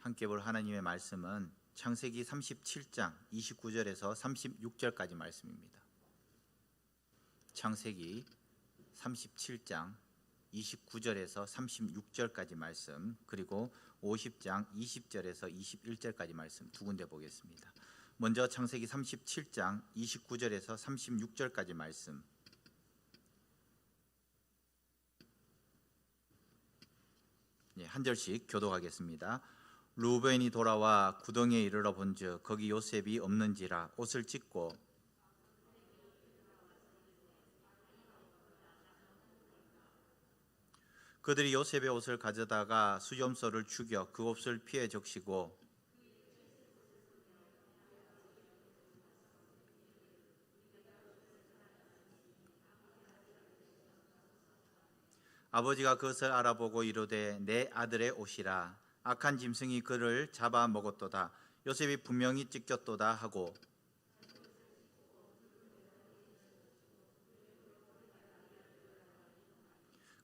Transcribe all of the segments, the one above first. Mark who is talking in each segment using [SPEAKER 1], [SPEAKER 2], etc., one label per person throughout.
[SPEAKER 1] 함께 볼 하나님의 말씀은 창세기 37장 29절에서 36절까지 말씀입니다. 창세기 37장 29절에서 36절까지 말씀, 그리고 50장 20절에서 21절까지 말씀 두 군데 보겠습니다. 먼저 창세기 37장 29절에서 36절까지 말씀. 한 절씩 교독하겠습니다. 루벤이 돌아와 구덩이에 이르러 본즉 거기 요셉이 없는지라 옷을 찢고 그들이 요셉의 옷을 가져다가 수염소를 죽여 그 옷을 피에 적시고 아버지가 그것을 알아보고 이르되 내 아들의 옷이라 악한 짐승이 그를 잡아 먹었도다. 요셉이 분명히 찢겼도다 하고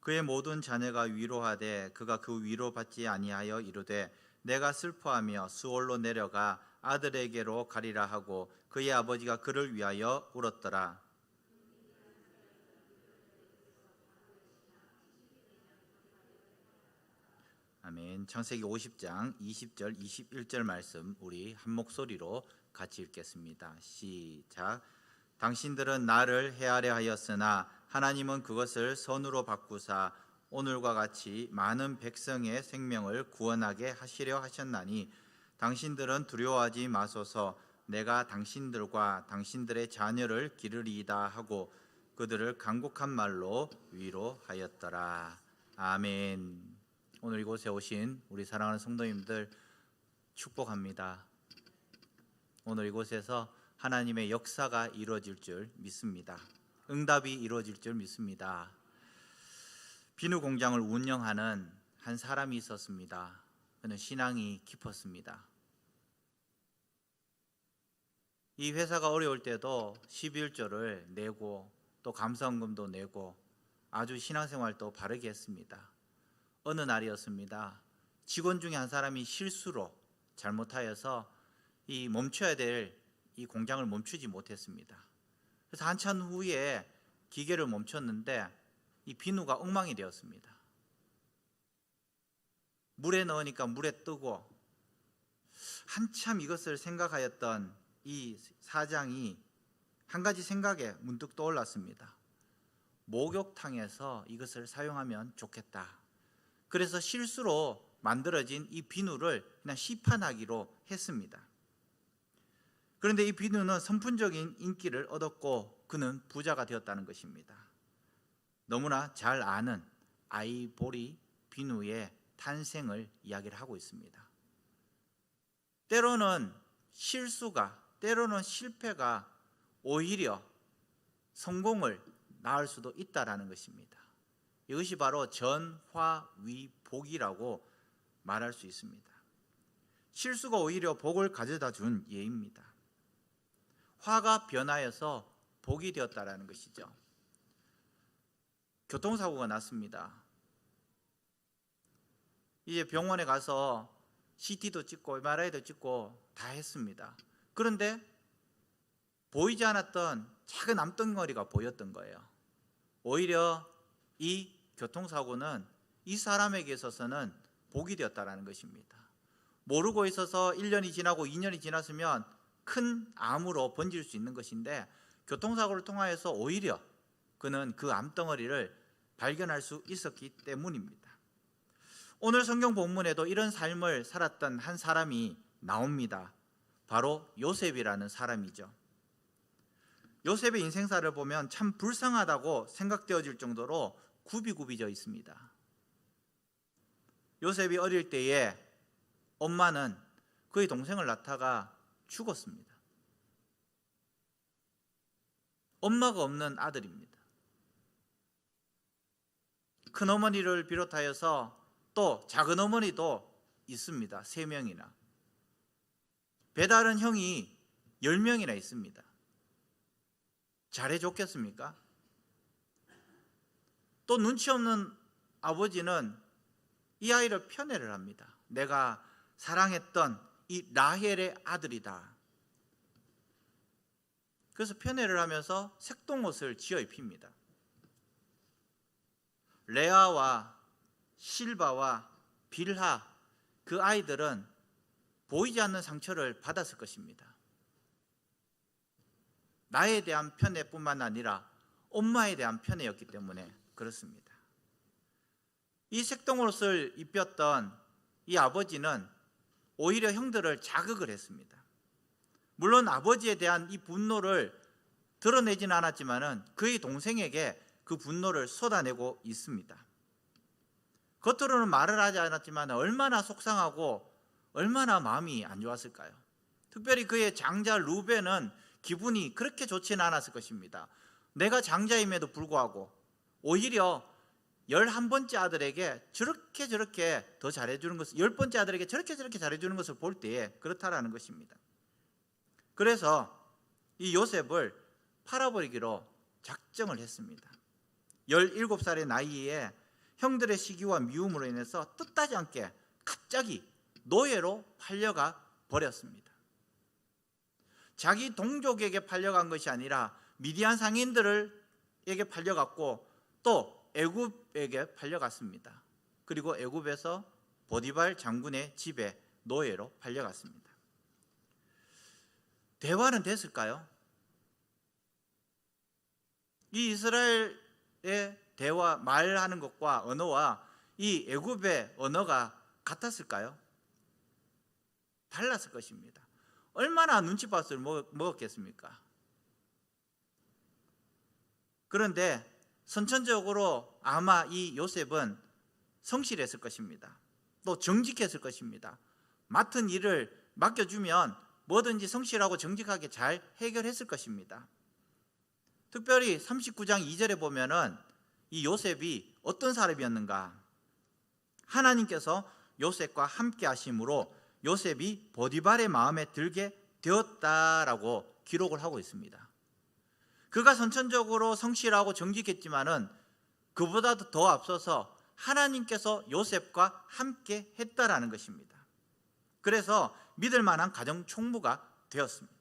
[SPEAKER 1] 그의 모든 자녀가 위로하되 그가 그 위로받지 아니하여 이르되 내가 슬퍼하며 수월로 내려가 아들에게로 가리라 하고 그의 아버지가 그를 위하여 울었더라. 아멘. 창세기 50장 20절 21절 말씀 우리 한 목소리로 같이 읽겠습니다. 시작. 당신들은 나를 해하려 하였으나 하나님은 그것을 선으로 바꾸사 오늘과 같이 많은 백성의 생명을 구원하게 하시려 하셨나니 당신들은 두려워하지 마소서. 내가 당신들과 당신들의 자녀를 기르리이다 하고 그들을 간곡한 말로 위로하였더라. 아멘. 오늘 이곳에 오신 우리 사랑하는 성도님들 축복합니다. 오늘 이곳에서 하나님의 역사가 이루어질 줄 믿습니다. 응답이 이루어질 줄 믿습니다. 비누 공장을 운영하는 한 사람이 있었습니다. 그는 신앙이 깊었습니다. 이 회사가 어려울 때도 11조를 내고 또 감사원금도 내고 아주 신앙생활도 바르게 했습니다. 어느 날이었습니다. 직원 중에 한 사람이 실수로 잘못하여서 이 멈춰야 될 이 공장을 멈추지 못했습니다. 그래서 한참 후에 기계를 멈췄는데 이 비누가 엉망이 되었습니다. 물에 넣으니까 물에 뜨고 한참 이것을 생각하였던 이 사장이 한 가지 생각에 문득 떠올랐습니다. 목욕탕에서 이것을 사용하면 좋겠다. 그래서 실수로 만들어진 이 비누를 그냥 시판하기로 했습니다. 그런데 이 비누는 선풍적인 인기를 얻었고 그는 부자가 되었다는 것입니다. 너무나 잘 아는 아이보리 비누의 탄생을 이야기를 하고 있습니다. 때로는 실수가, 때로는 실패가 오히려 성공을 낳을 수도 있다라는 것입니다. 이것이 바로 전화위복이라고 말할 수 있습니다. 실수가 오히려 복을 가져다 준 예입니다. 화가 변하여서 복이 되었다라는 것이죠. 교통사고가 났습니다. 이제 병원에 가서 CT도 찍고 MRI도 찍고 다 했습니다. 그런데 보이지 않았던 작은 암덩어리가 보였던 거예요. 오히려 이 교통사고는 이 사람에게 있어서는 복이 되었다라는 것입니다. 모르고 있어서 1년이 지나고 2년이 지났으면 큰 암으로 번질 수 있는 것인데 교통사고를 통하여서 오히려 그는 그 암덩어리를 발견할 수 있었기 때문입니다. 오늘 성경 본문에도 이런 삶을 살았던 한 사람이 나옵니다. 바로 요셉이라는 사람이죠. 요셉의 인생사를 보면 참 불쌍하다고 생각되어질 정도로 굽이굽이져 있습니다. 요셉이 어릴 때에 엄마는 그의 동생을 낳다가 죽었습니다. 엄마가 없는 아들입니다. 큰어머니를 비롯하여서 또 작은어머니도 있습니다. 3명이나. 배다른 형이 10명이나 있습니다. 잘해줬겠습니까? 또 눈치 없는 아버지는 이 아이를 편애를 합니다. 내가 사랑했던 이 라헬의 아들이다. 그래서 편애를 하면서 색동옷을 지어 입힙니다. 레아와 실바와 빌하, 그 아이들은 보이지 않는 상처를 받았을 것입니다. 나에 대한 편애뿐만 아니라 엄마에 대한 편애였기 때문에 그렇습니다. 이 색동옷을 입혔던 이 아버지는 오히려 형들을 자극을 했습니다. 물론 아버지에 대한 이 분노를 드러내지는 않았지만 그의 동생에게 그 분노를 쏟아내고 있습니다. 겉으로는 말을 하지 않았지만 얼마나 속상하고 얼마나 마음이 안 좋았을까요? 특별히 그의 장자 루벤은 기분이 그렇게 좋지는 않았을 것입니다. 내가 장자임에도 불구하고 오히려 11번째 아들에게 저렇게 더 잘해주는 것을, 10번째 아들에게 저렇게 잘해주는 것을 볼 때에 그렇다라는 것입니다. 그래서 이 요셉을 팔아버리기로 작정을 했습니다. 17살의 나이에 형들의 시기와 미움으로 인해서 뜻하지 않게 갑자기 노예로 팔려가 버렸습니다. 자기 동족에게 팔려간 것이 아니라 미디안 상인들에게 팔려갔고 또 애굽에게 팔려갔습니다. 그리고 애굽에서 보디발 장군의 집에 노예로 팔려갔습니다. 대화는 됐을까요? 이 이스라엘의 대화, 말하는 것과 언어와 이 애굽의 언어가 같았을까요? 달랐을 것입니다. 얼마나 눈칫밥을 먹었겠습니까? 그런데 선천적으로 아마 이 요셉은 성실했을 것입니다. 또 정직했을 것입니다. 맡은 일을 맡겨주면 뭐든지 성실하고 정직하게 잘 해결했을 것입니다. 특별히 39장 2절에 보면은 이 요셉이 어떤 사람이었는가? 하나님께서 요셉과 함께 하심으로 요셉이 보디발의 마음에 들게 되었다라고 기록을 하고 있습니다. 그가 선천적으로 성실하고 정직했지만은 그보다도 더 앞서서 하나님께서 요셉과 함께 했다라는 것입니다. 그래서 믿을 만한 가정 총무가 되었습니다.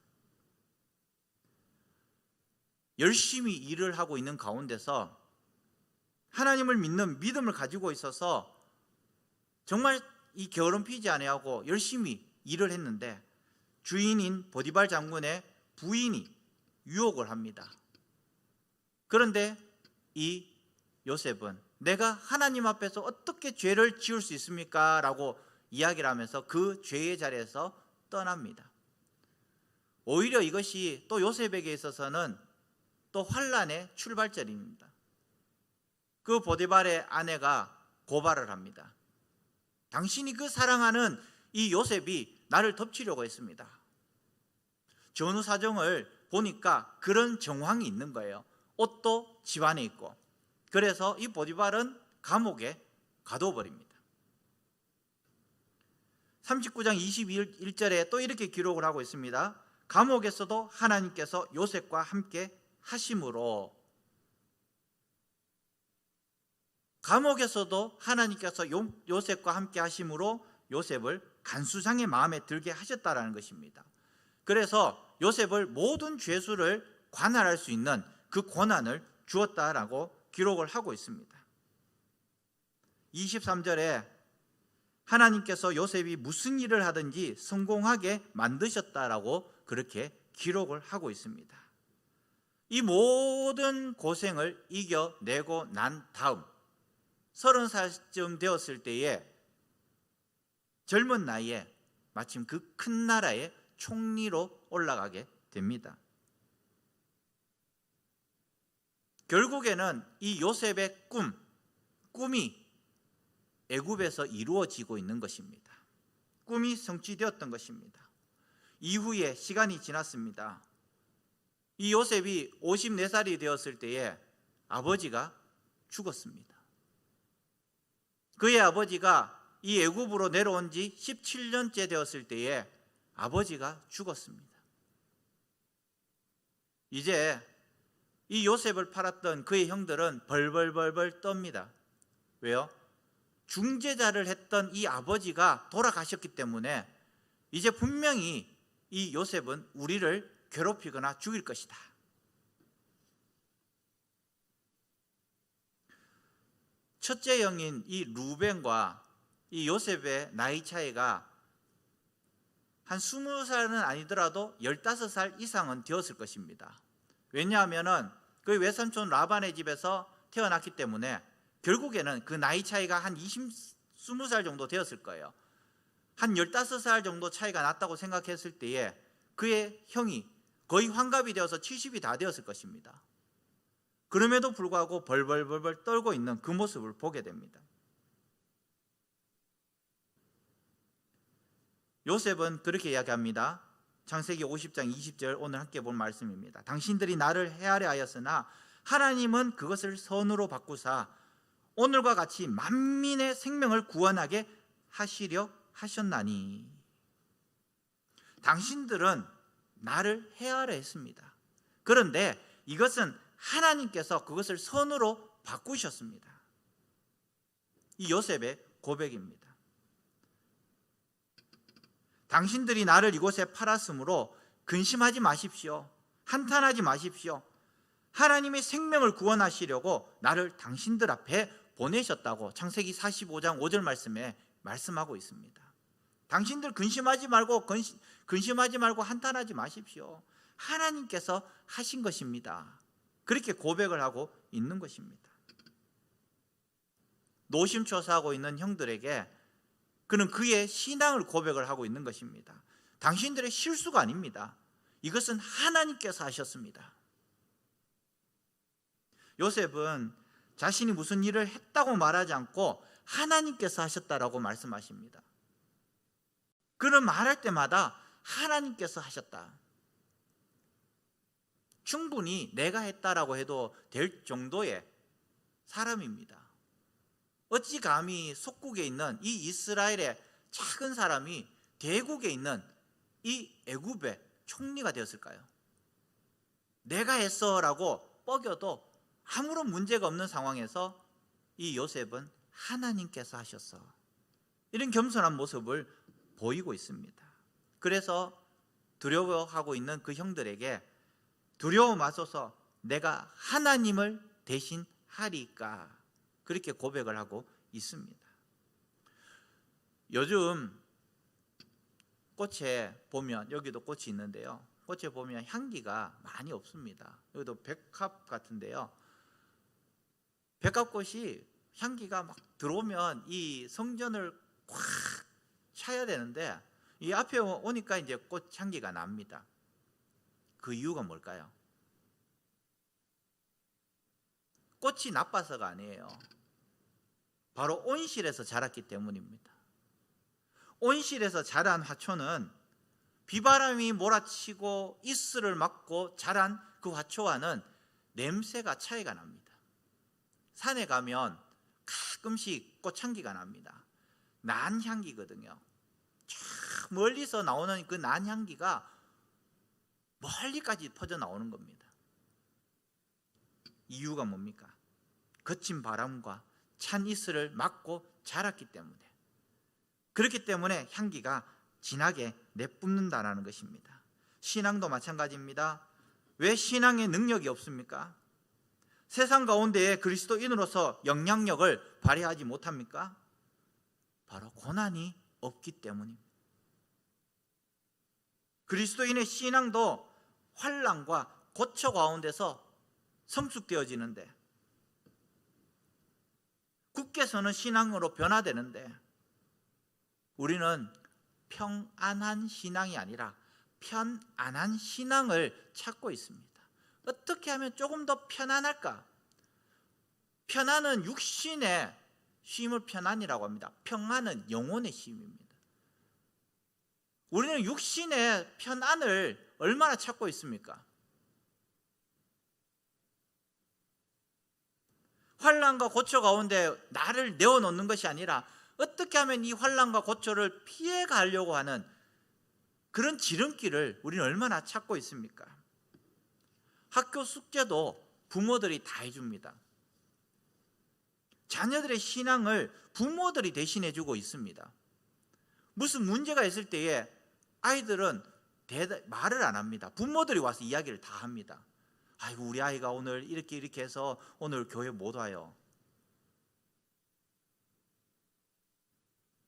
[SPEAKER 1] 열심히 일을 하고 있는 가운데서 하나님을 믿는 믿음을 가지고 있어서 정말 이 게으름 피지 아니하고 열심히 일을 했는데 주인인 보디발 장군의 부인이 유혹을 합니다. 그런데 이 요셉은 내가 하나님 앞에서 어떻게 죄를 지을 수 있습니까? 라고 이야기를 하면서 그 죄의 자리에서 떠납니다. 오히려 이것이 또 요셉에게 있어서는 또 환란의 출발점입니다. 그 보디발의 아내가 고발을 합니다. 당신이 그 사랑하는 이 요셉이 나를 덮치려고 했습니다. 전후 사정을 보니까 그런 정황이 있는 거예요. 옷도 집안에 있고. 그래서 이 보디발은 감옥에 가둬버립니다. 39장 21절에 또 이렇게 기록을 하고 있습니다. 감옥에서도 하나님께서 요셉과 함께 하심으로, 감옥에서도 하나님께서 요셉과 함께 하심으로 요셉을 간수장의 마음에 들게 하셨다라는 것입니다. 그래서 요셉을 모든 죄수를 관할할 수 있는 그 권한을 주었다라고 기록을 하고 있습니다. 23절에 하나님께서 요셉이 무슨 일을 하든지 성공하게 만드셨다라고 그렇게 기록을 하고 있습니다. 이 모든 고생을 이겨내고 난 다음 30살쯤 되었을 때에 젊은 나이에 마침 그 큰 나라의 총리로 올라가게 됩니다. 결국에는 이 요셉의 꿈이 애굽에서 이루어지고 있는 것입니다. 꿈이 성취되었던 것입니다. 이후에 시간이 지났습니다. 이 요셉이 54살이 되었을 때에 아버지가 죽었습니다. 그의 아버지가 이 애굽으로 내려온 지 17년째 되었을 때에 아버지가 죽었습니다. 이제 이 요셉을 팔았던 그의 형들은 벌벌벌벌 떱니다. 왜요? 중재자를 했던 이 아버지가 돌아가셨기 때문에 이제 분명히 이 요셉은 우리를 괴롭히거나 죽일 것이다. 첫째 형인 이 루벤과 이 요셉의 나이 차이가 한 20살은 아니더라도 15살 이상은 되었을 것입니다. 왜냐하면 그 외삼촌 라반의 집에서 태어났기 때문에 결국에는 그 나이 차이가 한 20살 정도 되었을 거예요. 한 15살 정도 차이가 났다고 생각했을 때에 그의 형이 거의 환갑이 되어서 70이 다 되었을 것입니다. 그럼에도 불구하고 벌벌벌벌 떨고 있는 그 모습을 보게 됩니다. 요셉은 그렇게 이야기합니다. 창세기 50장 20절 오늘 함께 본 말씀입니다. 당신들이 나를 헤아려 하였으나 하나님은 그것을 선으로 바꾸사 오늘과 같이 만민의 생명을 구원하게 하시려 하셨나니. 당신들은 나를 헤아려 했습니다. 그런데 이것은 하나님께서 그것을 선으로 바꾸셨습니다. 이 요셉의 고백입니다. 당신들이 나를 이곳에 팔았으므로 근심하지 마십시오. 한탄하지 마십시오. 하나님이 생명을 구원하시려고 나를 당신들 앞에 보내셨다고 창세기 45장 5절 말씀에 말씀하고 있습니다. 당신들 근심하지 말고 한탄하지 마십시오. 하나님께서 하신 것입니다. 그렇게 고백을 하고 있는 것입니다. 노심초사하고 있는 형들에게 그는 그의 신앙을 고백을 하고 있는 것입니다. 당신들의 실수가 아닙니다. 이것은 하나님께서 하셨습니다. 요셉은 자신이 무슨 일을 했다고 말하지 않고 하나님께서 하셨다라고 말씀하십니다. 그는 말할 때마다 하나님께서 하셨다. 충분히 내가 했다라고 해도 될 정도의 사람입니다. 어찌 감히 속국에 있는 이 이스라엘의 작은 사람이 대국에 있는 이 애굽의 총리가 되었을까요? 내가 했어라고 뻐겨도 아무런 문제가 없는 상황에서 이 요셉은 하나님께서 하셨어, 이런 겸손한 모습을 보이고 있습니다. 그래서 두려워하고 있는 그 형들에게 두려워 마소서, 내가 하나님을 대신하리까, 그렇게 고백을 하고 있습니다. 요즘 꽃에 보면, 여기도 꽃이 있는데요, 꽃에 보면 향기가 많이 없습니다. 여기도 백합 같은데요, 백합꽃이 향기가 막 들어오면 이 성전을 꽉 차야 되는데 이 앞에 오니까 이제 꽃 향기가 납니다. 그 이유가 뭘까요? 꽃이 나빠서가 아니에요. 바로 온실에서 자랐기 때문입니다. 온실에서 자란 화초는 비바람이 몰아치고 이슬을 맞고 자란 그 화초와는 냄새가 차이가 납니다. 산에 가면 가끔씩 꽃향기가 납니다. 난향기거든요. 쫙 멀리서 나오는 그 난향기가 멀리까지 퍼져 나오는 겁니다. 이유가 뭡니까? 거친 바람과 찬 이슬을 맞고 자랐기 때문에, 그렇기 때문에 향기가 진하게 내뿜는다라는 것입니다. 신앙도 마찬가지입니다. 왜 신앙의 능력이 없습니까? 세상 가운데에 그리스도인으로서 영향력을 발휘하지 못합니까? 바로 고난이 없기 때문입니다. 그리스도인의 신앙도 환난과 고초 가운데서 성숙되어지는데, 굳게 서는 신앙으로 변화되는데, 우리는 평안한 신앙이 아니라 편안한 신앙을 찾고 있습니다. 어떻게 하면 조금 더 편안할까? 편안은 육신의 쉼을 편안이라고 합니다. 평안은 영혼의 쉼입니다. 우리는 육신의 편안을 얼마나 찾고 있습니까? 환난과 고초 가운데 나를 내어놓는 것이 아니라 어떻게 하면 이 환난과 고초를 피해 가려고 하는 그런 지름길을 우리는 얼마나 찾고 있습니까? 학교 숙제도 부모들이 다 해줍니다. 자녀들의 신앙을 부모들이 대신해 주고 있습니다. 무슨 문제가 있을 때에 아이들은 말을 안 합니다. 부모들이 와서 이야기를 다 합니다. 아이고, 우리 아이가 오늘 이렇게 해서 오늘 교회 못 와요.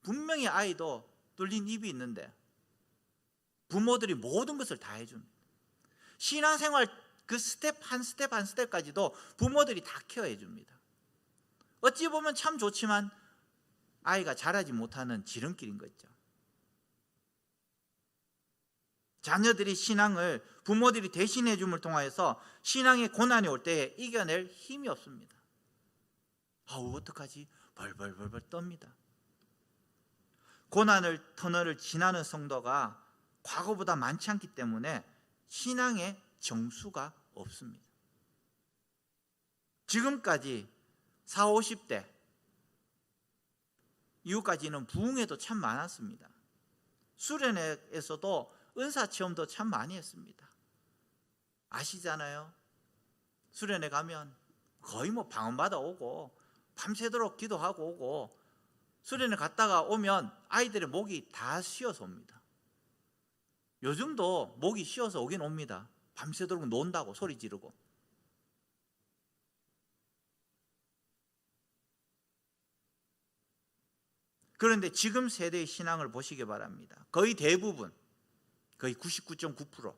[SPEAKER 1] 분명히 아이도 뚫린 입이 있는데 부모들이 모든 것을 다 해줍니다. 신앙생활 그 스텝 한 스텝까지도 부모들이 다 케어해 줍니다. 어찌 보면 참 좋지만 아이가 자라지 못하는 지름길인 거죠. 자녀들이 신앙을 부모들이 대신해 줌을 통하여서 신앙의 고난이 올 때에 이겨낼 힘이 없습니다. 아우, 어떡하지? 벌벌 떱니다. 고난을 터널을 지나는 성도가 과거보다 많지 않기 때문에 신앙의 정수가 없습니다. 지금까지 40, 50대 이후까지는 부흥회도 참 많았습니다. 수련회에서도 은사 체험도 참 많이 했습니다. 아시잖아요. 수련회 가면 거의 방언받아 오고 밤새도록 기도하고 오고, 수련회 갔다가 오면 아이들의 목이 다 쉬어서 옵니다. 요즘도 목이 쉬어서 오긴 옵니다. 밤새도록 논다고 소리 지르고. 그런데 지금 세대의 신앙을 보시기 바랍니다. 거의 대부분, 거의 99.9%,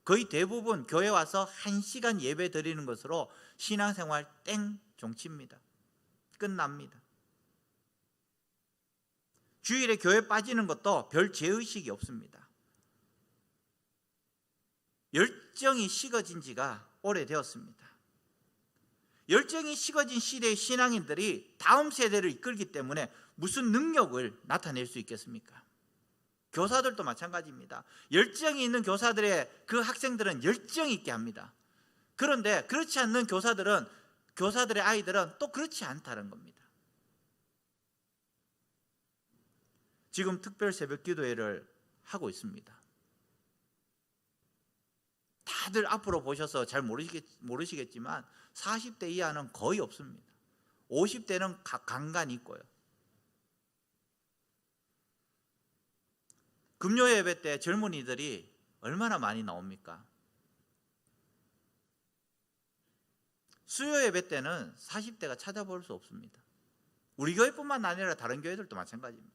[SPEAKER 1] 거의 대부분 교회 와서 1시간 예배 드리는 것으로 신앙생활 땡 종칩니다. 끝납니다. 주일에 교회 빠지는 것도 별 죄의식이 없습니다. 열정이 식어진 지가 오래되었습니다. 열정이 식어진 시대의 신앙인들이 다음 세대를 이끌기 때문에 무슨 능력을 나타낼 수 있겠습니까? 교사들도 마찬가지입니다. 열정이 있는 교사들의 그 학생들은 열정 있게 합니다. 그런데 그렇지 않는 교사들의 아이들은 또 그렇지 않다는 겁니다. 지금 특별 새벽 기도회를 하고 있습니다. 다들 앞으로 보셔서 잘 모르시겠지만 40대 이하는 거의 없습니다. 50대는 간간히 있고요. 금요 예배 때 젊은이들이 얼마나 많이 나옵니까? 수요 예배 때는 40대가 찾아볼 수 없습니다. 우리 교회뿐만 아니라 다른 교회들도 마찬가지입니다.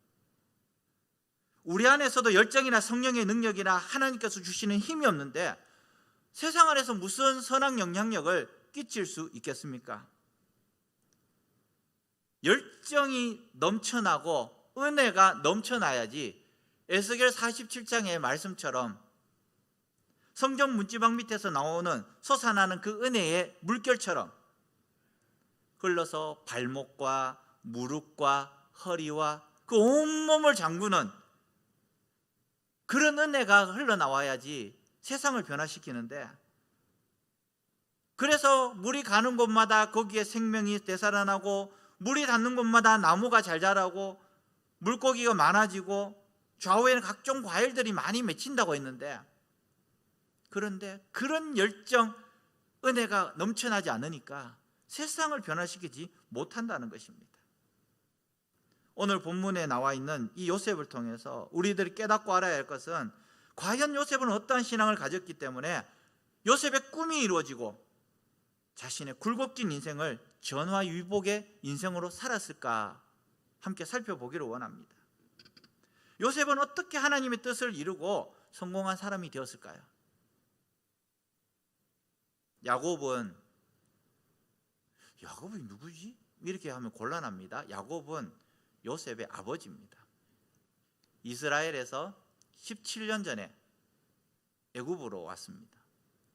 [SPEAKER 1] 우리 안에서도 열정이나 성령의 능력이나 하나님께서 주시는 힘이 없는데 세상 안에서 무슨 선한 영향력을 끼칠 수 있겠습니까? 열정이 넘쳐나고 은혜가 넘쳐나야지 에스겔 47장의 말씀처럼 성경 문지방 밑에서 나오는 솟아나는 그 은혜의 물결처럼 흘러서 발목과 무릎과 허리와 그 온몸을 잠그는 그런 은혜가 흘러나와야지 세상을 변화시키는데, 그래서 물이 가는 곳마다 거기에 생명이 되살아나고 물이 닿는 곳마다 나무가 잘 자라고 물고기가 많아지고 좌우에는 각종 과일들이 많이 맺힌다고 했는데, 그런데 그런 열정, 은혜가 넘쳐나지 않으니까 세상을 변화시키지 못한다는 것입니다. 오늘 본문에 나와 있는 이 요셉을 통해서 우리들이 깨닫고 알아야 할 것은, 과연 요셉은 어떠한 신앙을 가졌기 때문에 요셉의 꿈이 이루어지고 자신의 굴곡진 인생을 전화위복의 인생으로 살았을까 함께 살펴보기를 원합니다. 요셉은 어떻게 하나님의 뜻을 이루고 성공한 사람이 되었을까요? 야곱은 누구지? 이렇게 하면 곤란합니다. 야곱은 요셉의 아버지입니다. 이스라엘에서 17년 전에 애굽으로 왔습니다.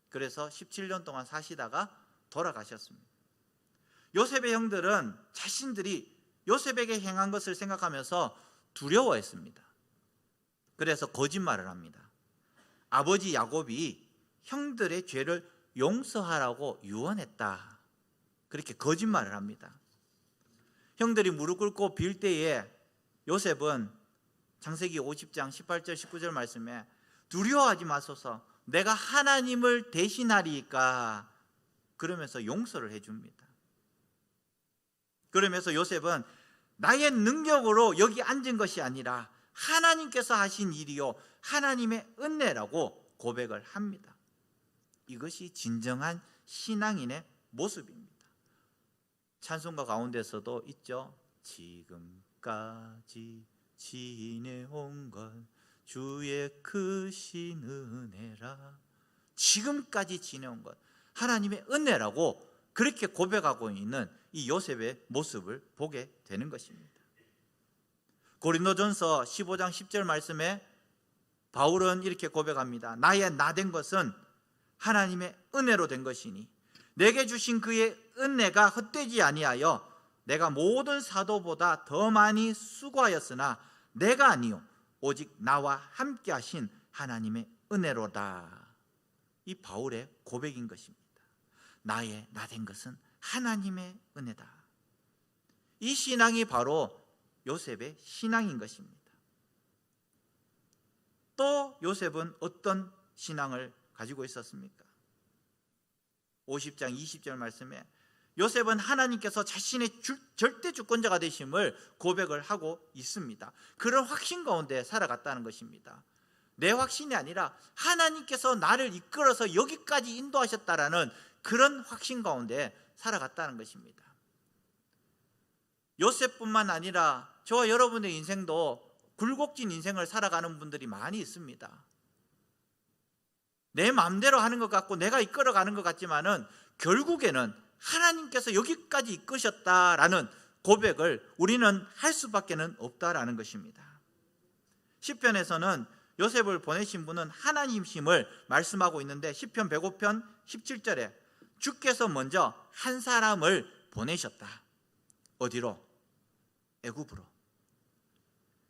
[SPEAKER 1] 그래서 17년 동안 사시다가 돌아가셨습니다. 요셉의 형들은 자신들이 요셉에게 행한 것을 생각하면서 두려워했습니다. 그래서 거짓말을 합니다. 아버지 야곱이 형들의 죄를 용서하라고 유언했다, 그렇게 거짓말을 합니다. 형들이 무릎 꿇고 빌 때에 요셉은 창세기 50장 18절 19절 말씀에 두려워하지 마소서, 내가 하나님을 대신하리까, 그러면서 용서를 해줍니다. 그러면서 요셉은 나의 능력으로 여기 앉은 것이 아니라 하나님께서 하신 일이요 하나님의 은혜라고 고백을 합니다. 이것이 진정한 신앙인의 모습입니다. 찬송가 가운데서도 있죠. 지금까지 지내온 건 주의 크신 은혜라. 지금까지 지내온 것 하나님의 은혜라고 그렇게 고백하고 있는 이 요셉의 모습을 보게 되는 것입니다. 고린도전서 15장 10절 말씀에 바울은 이렇게 고백합니다. 나의 나된 것은 하나님의 은혜로 된 것이니 내게 주신 그의 은혜가 헛되지 아니하여 내가 모든 사도보다 더 많이 수고하였으나 내가 아니요 오직 나와 함께 하신 하나님의 은혜로다. 이 바울의 고백인 것입니다. 나의 나된 것은 하나님의 은혜다. 이 신앙이 바로 요셉의 신앙인 것입니다. 또 요셉은 어떤 신앙을 가지고 있었습니까? 50장 20절 말씀에 요셉은 하나님께서 자신의 절대 주권자가 되심을 고백을 하고 있습니다. 그런 확신 가운데 살아갔다는 것입니다. 내 확신이 아니라 하나님께서 나를 이끌어서 여기까지 인도하셨다라는 그런 확신 가운데 살아갔다는 것입니다. 요셉뿐만 아니라 저와 여러분의 인생도 굴곡진 인생을 살아가는 분들이 많이 있습니다. 내 마음대로 하는 것 같고 내가 이끌어가는 것 같지만은 결국에는 하나님께서 여기까지 이끄셨다라는 고백을 우리는 할 수밖에 없다라는 것입니다. 시편에서는 요셉을 보내신 분은 하나님심을 말씀하고 있는데 시편 105편 17절에 주께서 먼저 한 사람을 보내셨다. 어디로? 애굽으로.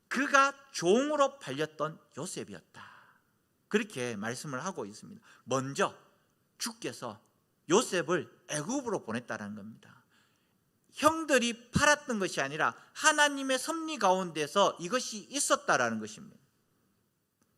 [SPEAKER 1] 그가 종으로 팔렸던 요셉이었다. 그렇게 말씀을 하고 있습니다. 먼저 주께서 요셉을 애굽으로 보냈다는 겁니다. 형들이 팔았던 것이 아니라 하나님의 섭리 가운데서 이것이 있었다라는 것입니다.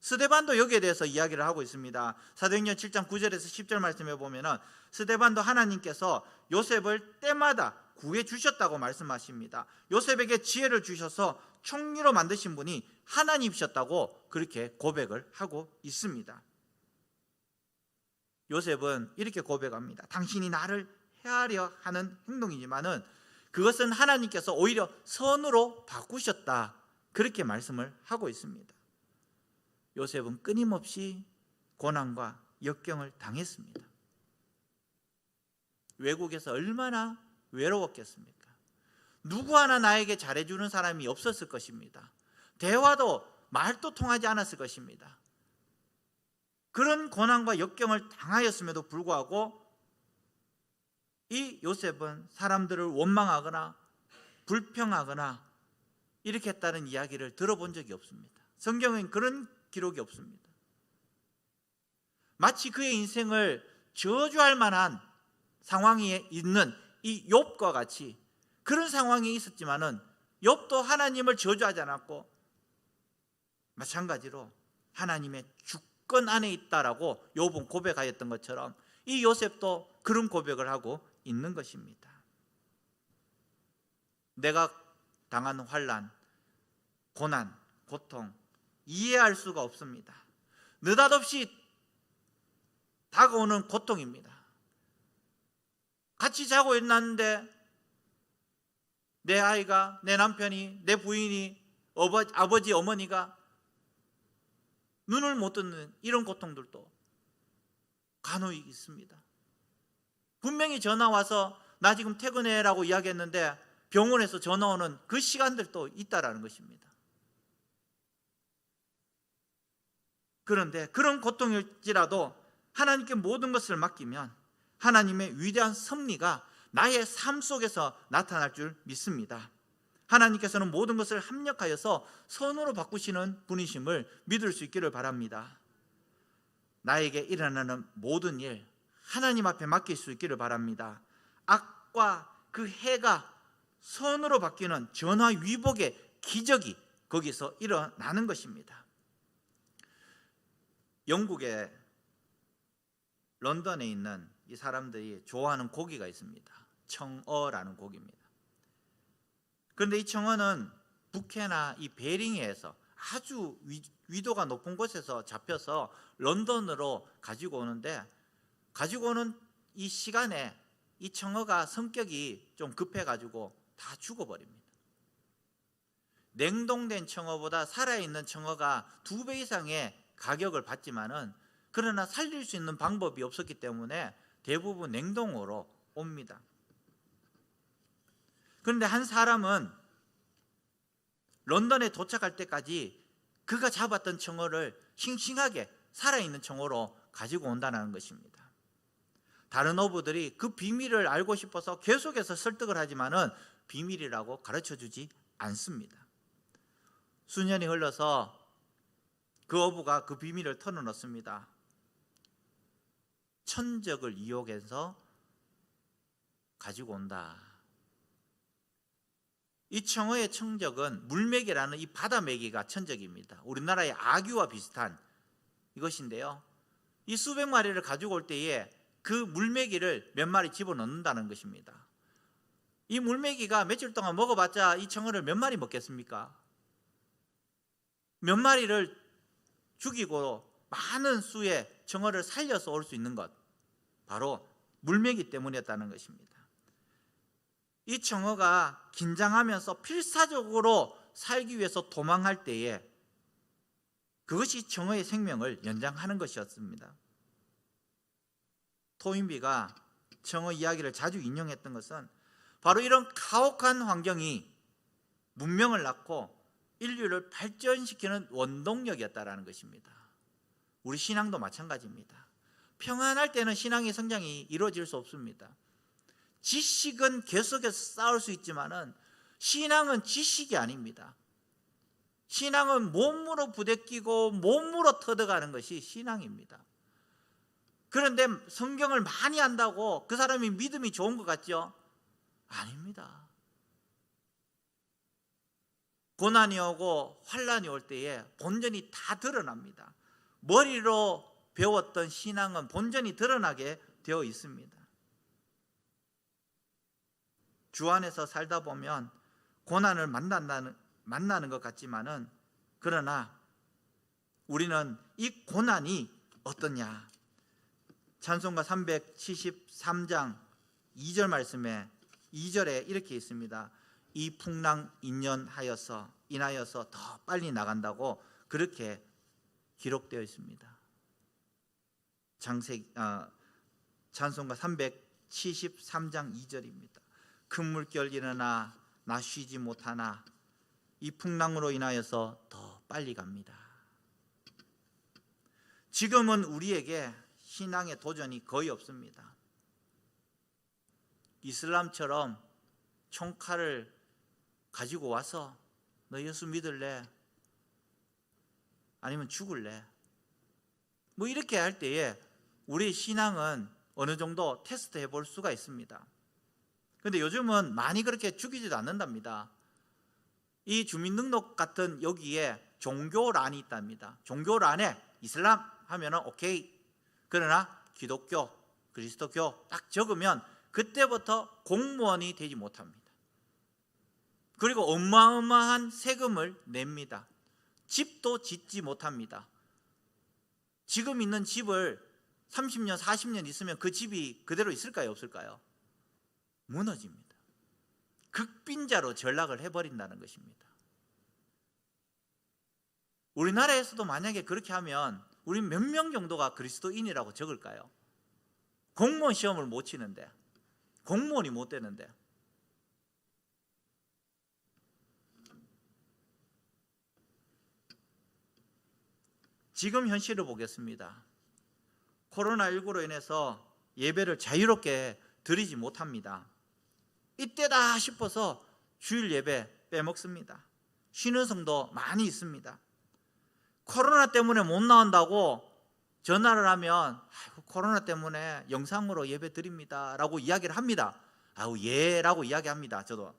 [SPEAKER 1] 스데반도 여기에 대해서 이야기를 하고 있습니다. 사도행전 7장 9절에서 10절 말씀해 보면은 스데반도 하나님께서 요셉을 때마다 구해 주셨다고 말씀하십니다. 요셉에게 지혜를 주셔서 총리로 만드신 분이 하나님이셨다고 그렇게 고백을 하고 있습니다. 요셉은 이렇게 고백합니다. 당신이 나를 해하려 하는 행동이지만은 그것은 하나님께서 오히려 선으로 바꾸셨다. 그렇게 말씀을 하고 있습니다. 요셉은 끊임없이 고난과 역경을 당했습니다. 외국에서 얼마나 외로웠겠습니까? 누구 하나 나에게 잘해주는 사람이 없었을 것입니다. 대화도 말도 통하지 않았을 것입니다. 그런 고난과 역경을 당하였음에도 불구하고 이 요셉은 사람들을 원망하거나 불평하거나 이렇게 했다는 이야기를 들어본 적이 없습니다. 성경엔 그런 기록이 없습니다. 마치 그의 인생을 저주할 만한 상황에 있는 이 욥과 같이 그런 상황이 있었지만은 욥도 하나님을 저주하지 않았고 마찬가지로 하나님의 주권 안에 있다라고 욥은 고백하였던 것처럼 이 요셉도 그런 고백을 하고 있는 것입니다. 내가 당한 환난, 고난, 고통 이해할 수가 없습니다. 느닷없이 다가오는 고통입니다. 같이 자고 일어났는데 내 아이가, 내 남편이, 내 부인이, 아버지, 어머니가 눈을 못 뜨는 이런 고통들도 간혹 있습니다. 분명히 전화 와서 나 지금 퇴근해라고 이야기했는데 병원에서 전화 오는 그 시간들도 있다라는 것입니다. 그런데 그런 고통일지라도 하나님께 모든 것을 맡기면 하나님의 위대한 섭리가 나의 삶 속에서 나타날 줄 믿습니다. 하나님께서는 모든 것을 합력하여서 선으로 바꾸시는 분이심을 믿을 수 있기를 바랍니다. 나에게 일어나는 모든 일 하나님 앞에 맡길 수 있기를 바랍니다. 악과 그 해가 선으로 바뀌는 전화위복의 기적이 거기서 일어나는 것입니다. 영국의 런던에 있는 이 사람들이 좋아하는 고기가 있습니다. 청어라는 고기입니다. 그런데 이 청어는 북해나 이 베링해에서 아주 위도가 높은 곳에서 잡혀서 런던으로 가지고 오는데, 가지고 오는 이 시간에 이 청어가 성격이 좀 급해가지고 다 죽어버립니다. 냉동된 청어보다 살아있는 청어가 2배 이상의 가격을 받지만은, 그러나 살릴 수 있는 방법이 없었기 때문에 대부분 냉동으로 옵니다. 그런데 한 사람은 런던에 도착할 때까지 그가 잡았던 청어를 싱싱하게 살아있는 청어로 가지고 온다는 것입니다. 다른 어부들이 그 비밀을 알고 싶어서 계속해서 설득을 하지만은 비밀이라고 가르쳐주지 않습니다. 수년이 흘러서 그 어부가 그 비밀을 털어놓습니다. 천적을 이용해서 가지고 온다. 이 청어의 천적은 물메기라는 이 바다메기가 천적입니다. 우리나라의 아귀와 비슷한 이것인데요, 이 수백 마리를 가지고 올 때에 그 물메기를 몇 마리 집어넣는다는 것입니다. 이 물메기가 며칠 동안 먹어봤자 이 청어를 몇 마리 먹겠습니까? 몇 마리를 죽이고 많은 수의 청어를 살려서 올 수 있는 것, 바로 물메기 때문이었다는 것입니다. 이 청어가 긴장하면서 필사적으로 살기 위해서 도망할 때에 그것이 청어의 생명을 연장하는 것이었습니다. 토인비가 청어 이야기를 자주 인용했던 것은 바로 이런 가혹한 환경이 문명을 낳고 인류를 발전시키는 원동력이었다는 것입니다. 우리 신앙도 마찬가지입니다. 평안할 때는 신앙의 성장이 이루어질 수 없습니다. 지식은 계속해서 쌓을 수 있지만은 신앙은 지식이 아닙니다. 신앙은 몸으로 부대끼고 몸으로 터득하는 것이 신앙입니다. 그런데 성경을 많이 안다고 그 사람이 믿음이 좋은 것 같죠? 아닙니다. 고난이 오고 환난이 올 때에 본전이 다 드러납니다. 머리로 배웠던 신앙은 본전이 드러나게 되어 있습니다. 주 안에서 살다 보면 고난을 만나는 것 같지만은, 그러나 우리는 이 고난이 어떠냐? 찬송가 373장 2절 말씀에 2절에 이렇게 있습니다. 이 풍랑 인하여서 더 빨리 나간다고 그렇게 기록되어 있습니다. 찬송가 373장 2절입니다. 큰 물결 일어나 나 쉬지 못하나 이 풍랑으로 인하여서 더 빨리 갑니다. 지금은 우리에게 신앙의 도전이 거의 없습니다. 이슬람처럼 총칼을 가지고 와서 너 예수 믿을래? 아니면 죽을래? 뭐 이렇게 할 때에 우리의 신앙은 어느 정도 테스트 해볼 수가 있습니다. 그런데 요즘은 많이 그렇게 죽이지도 않는답니다. 이 주민등록 같은 여기에 종교란이 있답니다. 종교란에 이슬람 하면은 오케이. 그러나 기독교, 그리스도교 딱 적으면 그때부터 공무원이 되지 못합니다. 그리고 어마어마한 세금을 냅니다. 집도 짓지 못합니다. 지금 있는 집을 30년, 40년 있으면 그 집이 그대로 있을까요? 없을까요? 무너집니다. 극빈자로 전락을 해버린다는 것입니다. 우리나라에서도 만약에 그렇게 하면 우리 몇 명 정도가 그리스도인이라고 적을까요? 공무원 시험을 못 치는데, 공무원이 못 되는데. 지금 현실을 보겠습니다. 코로나19로 인해서 예배를 자유롭게 드리지 못합니다. 이때다 싶어서 주일 예배 빼먹습니다. 쉬는 성도 많이 있습니다. 코로나 때문에 못 나온다고 전화를 하면 코로나 때문에 영상으로 예배 드립니다 라고 이야기를 합니다. 예 라고 이야기합니다. 저도.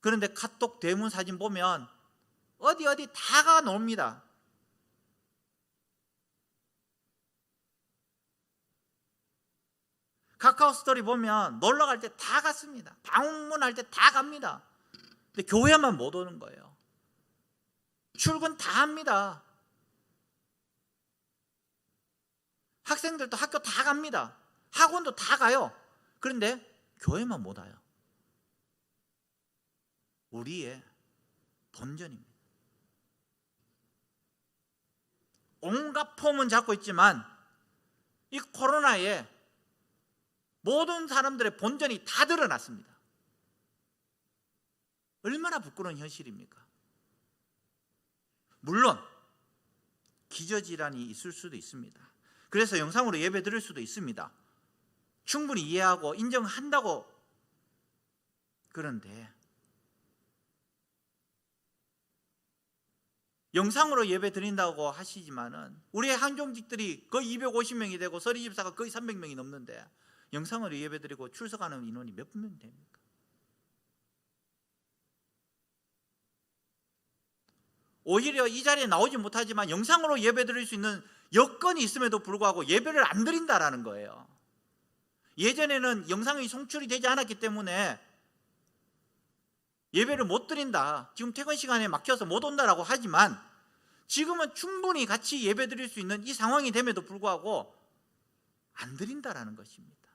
[SPEAKER 1] 그런데 카톡 대문 사진 보면 어디 다가 놉니다. 카카오 스토리 보면 놀러 갈 때 다 갔습니다. 방문할 때 다 갑니다. 근데 교회만 못 오는 거예요. 출근 다 합니다. 학생들도 학교 다 갑니다. 학원도 다 가요. 그런데 교회만 못 와요. 우리의 본전입니다. 온갖 폼은 잡고 있지만 이 코로나에 모든 사람들의 본전이 다 드러났습니다. 얼마나 부끄러운 현실입니까? 물론 기저질환이 있을 수도 있습니다. 그래서 영상으로 예배 드릴 수도 있습니다. 충분히 이해하고 인정한다고. 그런데 영상으로 예배 드린다고 하시지만은 우리의 한종직들이 거의 250명이 되고 서리집사가 거의 300명이 넘는데 영상으로 예배 드리고 출석하는 인원이 몇 명 됩니까? 오히려 이 자리에 나오지 못하지만 영상으로 예배 드릴 수 있는 여건이 있음에도 불구하고 예배를 안 드린다라는 거예요. 예전에는 영상이 송출이 되지 않았기 때문에 예배를 못 드린다, 지금 퇴근 시간에 막혀서 못 온다라고 하지만 지금은 충분히 같이 예배 드릴 수 있는 이 상황이 됨에도 불구하고 안 드린다라는 것입니다.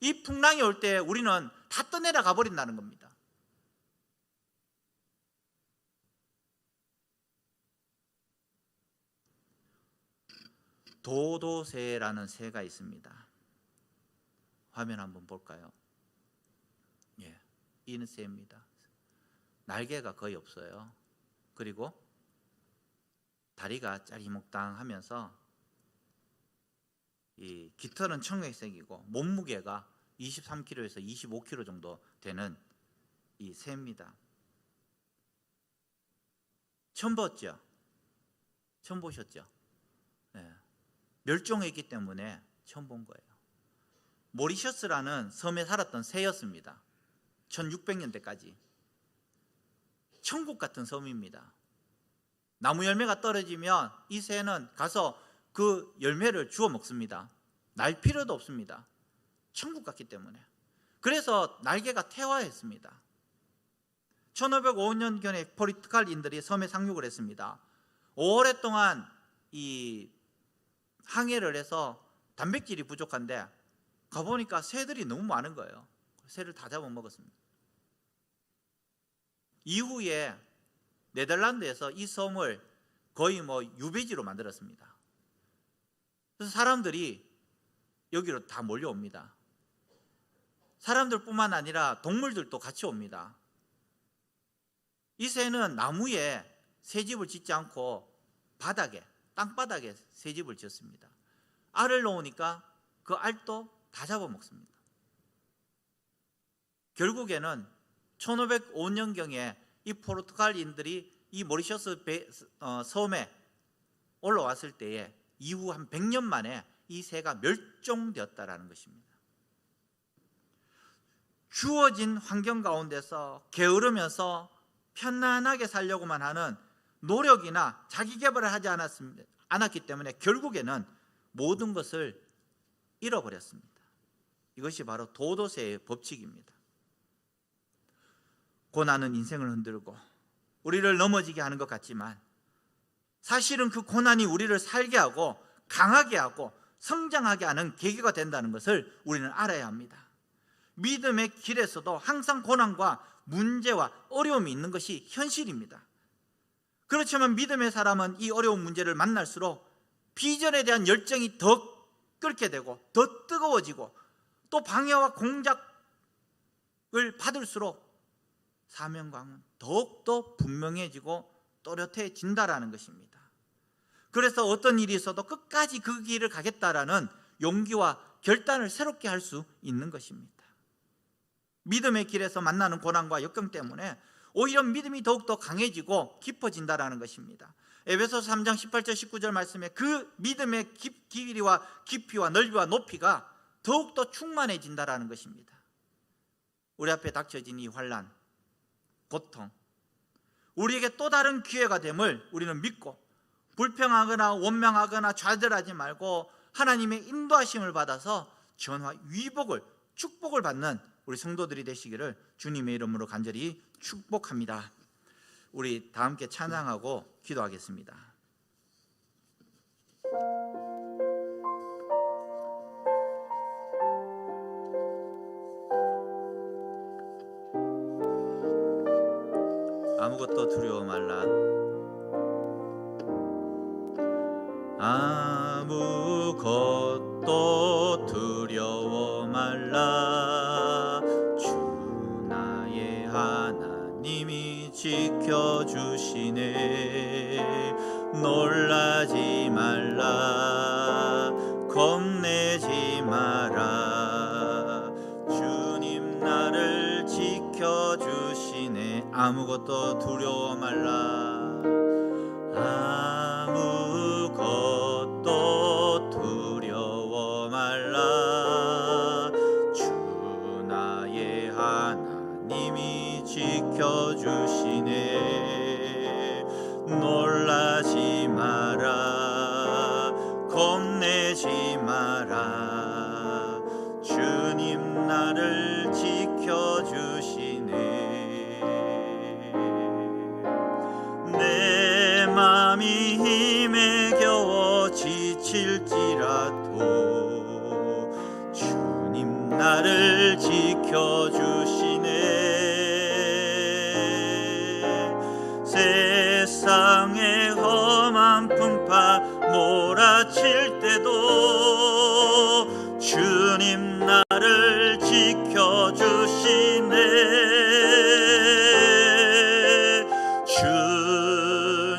[SPEAKER 1] 이 풍랑이 올 때 우리는 다 떠내려 가버린다는 겁니다. 도도새라는 새가 있습니다. 화면 한번 볼까요? 예, 이 새입니다. 날개가 거의 없어요. 그리고 다리가 짜리목당하면서 이 깃털은 청백색이고 몸무게가 23kg에서 25kg 정도 되는 이 새입니다. 처음 봤죠? 처음 보셨죠? 네. 멸종했기 때문에 처음 본 거예요. 모리셔스라는 섬에 살았던 새였습니다. 1600년대까지. 천국 같은 섬입니다. 나무 열매가 떨어지면 이 새는 가서 그 열매를 주워 먹습니다. 날 필요도 없습니다. 천국 같기 때문에. 그래서 날개가 태화했습니다. 1505년경에 포르투갈인들이 섬에 상륙을 했습니다. 5월 동안 이 항해를 해서 단백질이 부족한데 가보니까 새들이 너무 많은 거예요. 새를 다 잡아먹었습니다. 이후에 네덜란드에서 이 섬을 거의 유배지로 만들었습니다. 그래서 사람들이 여기로 다 몰려옵니다. 사람들뿐만 아니라 동물들도 같이 옵니다. 이 새는 나무에 새집을 짓지 않고 바닥에, 땅바닥에 새집을 지었습니다. 알을 놓으니까 그 알도 다 잡아먹습니다. 결국에는 1505년경에 이 포르투갈인들이 이 모리셔스 섬에 올라왔을 때에 이후 한 100년 만에 이 새가 멸종되었다라는 것입니다. 주어진 환경 가운데서 게으르면서 편안하게 살려고만 하는 노력이나 자기 개발을 하지 않았기 때문에 결국에는 모든 것을 잃어버렸습니다. 이것이 바로 도도새의 법칙입니다. 고난은 인생을 흔들고 우리를 넘어지게 하는 것 같지만 사실은 그 고난이 우리를 살게 하고 강하게 하고 성장하게 하는 계기가 된다는 것을 우리는 알아야 합니다. 믿음의 길에서도 항상 고난과 문제와 어려움이 있는 것이 현실입니다. 그렇지만 믿음의 사람은 이 어려운 문제를 만날수록 비전에 대한 열정이 더 끓게 되고 더 뜨거워지고 또 방해와 공작을 받을수록 사명감은 더욱더 분명해지고 또렷해진다라는 것입니다. 그래서 어떤 일이 있어도 끝까지 그 길을 가겠다라는 용기와 결단을 새롭게 할 수 있는 것입니다. 믿음의 길에서 만나는 고난과 역경 때문에 오히려 믿음이 더욱더 강해지고 깊어진다라는 것입니다. 에베소서 3장 18절 19절 말씀에 그 믿음의 길이와 깊이와 넓이와 높이가 더욱더 충만해진다라는 것입니다. 우리 앞에 닥쳐진 이 환난, 고통, 우리에게 또 다른 기회가 됨을 우리는 믿고 불평하거나 원망하거나 좌절하지 말고 하나님의 인도하심을 받아서 전화 위복을 축복을 받는 우리 성도들이 되시기를 주님의 이름으로 간절히 축복합니다. 우리 다 함께 찬양하고 기도하겠습니다. 아무것도 두려워 말라. 아무것도 두려워 말라. 주 나의 하나님이 지켜주시네. 놀라지 말라. 겁내지 마라. 주님 나를 지켜주시네. 아무것도 두려워 말라. 아무것도 두려워 말라. 주 나의 하나님이 지켜주시네. 놀라지 마라. 겁내지 마라. 주님 나를 지켜주시네. 내 맘이 힘에 겨워 지칠지라도 주님 나를 지켜주시네. 세상의 험한 풍파 몰아칠 때도 주님 나를 지켜주시네.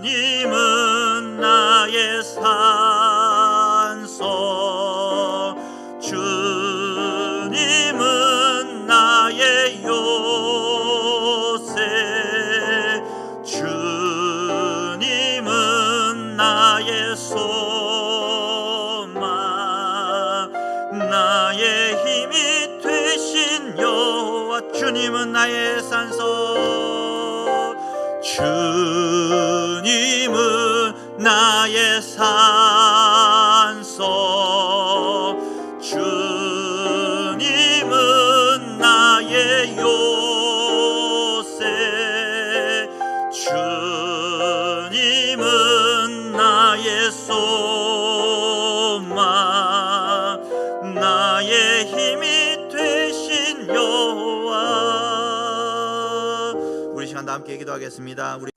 [SPEAKER 1] 주님은 나의 산소, 주님은 나의 요새, 주님은 나의 소망, 나의 힘이 되신 여호와. 주님은 나의 산소, 주님은 나의 산소, 주님은 나의 요새, 주님은 나의 소망, 나의 힘이 되신 여호와. 우리 시간 다 함께 기도하겠습니다. 우리